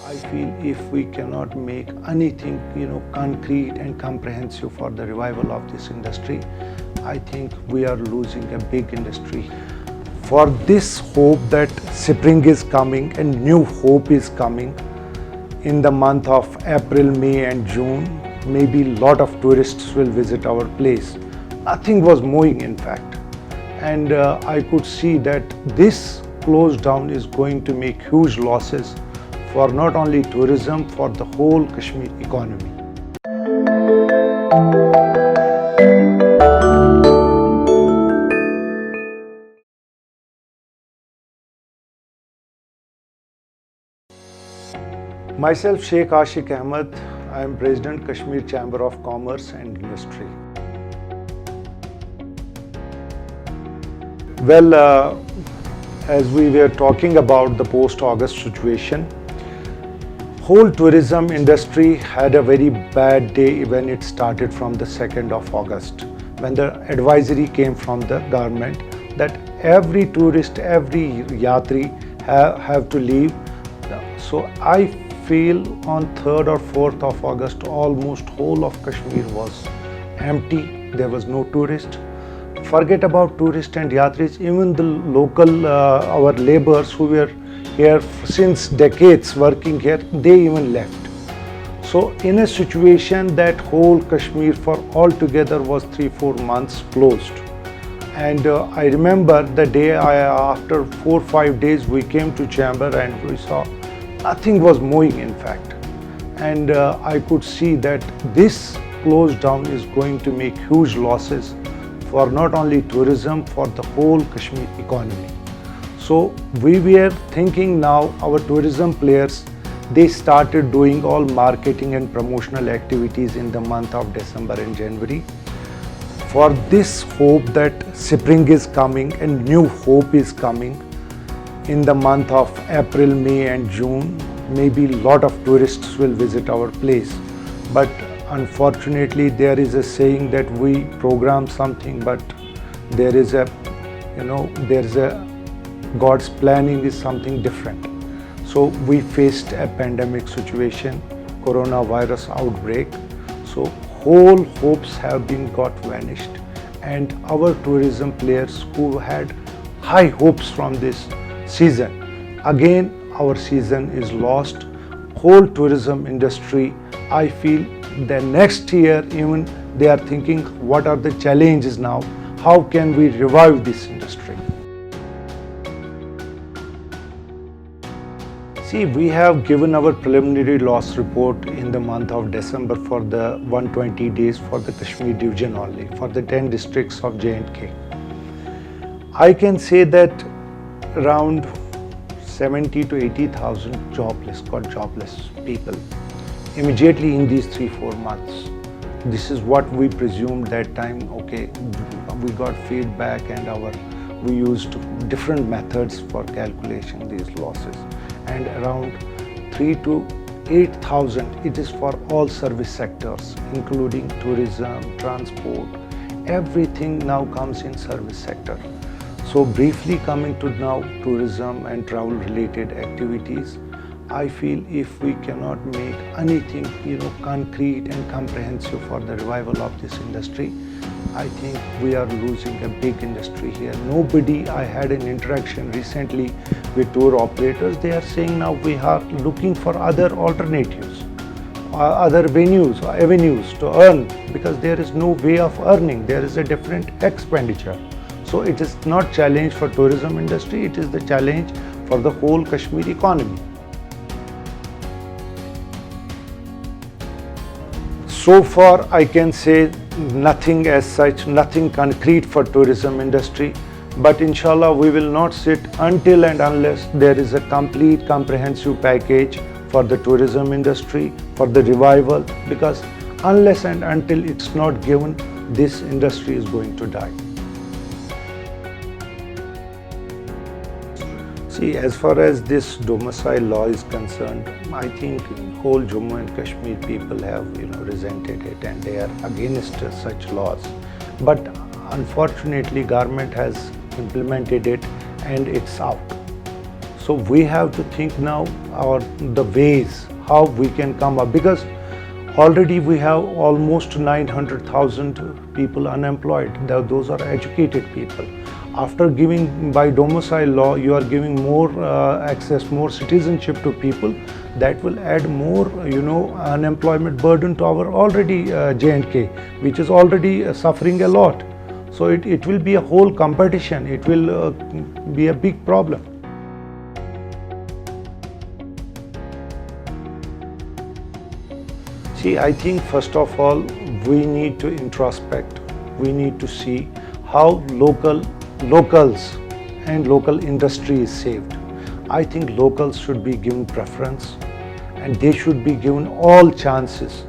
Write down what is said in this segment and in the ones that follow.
I feel if we cannot make anything, concrete and comprehensive for the revival of this industry, I think we are losing a big industry. For this hope that spring is coming and new hope is coming in the month of April, May and June, maybe a lot of tourists will visit our place. Nothing was moving in fact. And I could see that this close down is going to make huge losses for not only tourism, for the whole Kashmir economy. Myself, Sheikh Ashik Ahmed, I am President, Kashmir Chamber of Commerce and Industry. Well, as we were talking about the post-August situation, whole tourism industry had a very bad day when it started from the 2nd of August, when the advisory came from the government that every tourist, every yatri have to leave. So I feel on 3rd or 4th of August, almost whole of Kashmir was empty. There was no tourist. Forget about tourists and yatris, even the local, our laborers who were here since decades working here, they even left. So in a situation that whole Kashmir for altogether was 3-4 months closed. And I remember the day after 4-5 days we came to chamber and we saw nothing was moving in fact. And I could see that this close down is going to make huge losses for not only tourism, for the whole Kashmir economy. So we were thinking now our tourism players, they started doing all marketing and promotional activities in the month of December and January. For this hope that spring is coming and new hope is coming in the month of April, May and June, maybe a lot of tourists will visit our place. But unfortunately, there is a saying that we program something, but there is a, God's planning is something different. So we faced a pandemic situation, coronavirus outbreak. So whole hopes have been got vanished, and our tourism players who had high hopes from this season, again our season is lost. Whole tourism industry, I feel the next year even they are thinking what are the challenges now, how can we revive this industry. See, we have given our preliminary loss report in the month of December for the 120 days for the Kashmir division only, for the 10 districts of J&K. I can say that around 70 to 80,000 jobless people immediately in these 3-4 months. This is what we presumed that time. Okay, we got feedback and we used different methods for calculation these losses. And around 3,000 to 8,000 it is for all service sectors, including tourism, transport, everything now comes in service sector. So briefly coming to now tourism and travel related activities, I feel if we cannot make anything, concrete and comprehensive for the revival of this industry, I think we are losing a big industry here. I had an interaction recently with tour operators. They are saying now we are looking for other alternatives, other avenues to earn, because there is no way of earning. There is a different expenditure. So it is not challenge for tourism industry, it is the challenge for the whole Kashmir economy. So far I can say nothing as such, nothing concrete for tourism industry, but inshallah we will not sit until and unless there is a complete comprehensive package for the tourism industry, for the revival, because unless and until it's not given, this industry is going to die. See, as far as this domicile law is concerned, I think whole Jammu and Kashmir people have resented it and they are against such laws. But unfortunately, government has implemented it and it's out. So we have to think now our the ways how we can come up, because already we have almost 900,000 people unemployed. Those are educated people. After giving by domicile law, you are giving more access, more citizenship to people. That will add more, unemployment burden to our already J&K, which is already suffering a lot. So it will be a whole competition. It will be a big problem. See, I think first of all, we need to introspect. We need to see how locals and local industry is saved. I think locals should be given preference, and they should be given all chances,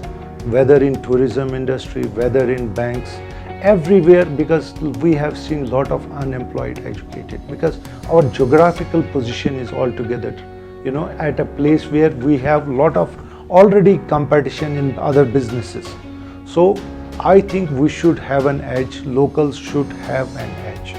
whether in tourism industry, whether in banks, everywhere, because we have seen a lot of unemployed educated, because our geographical position is altogether, at a place where we have a lot of already competition in other businesses. So I think we should have an edge. Locals should have an edge.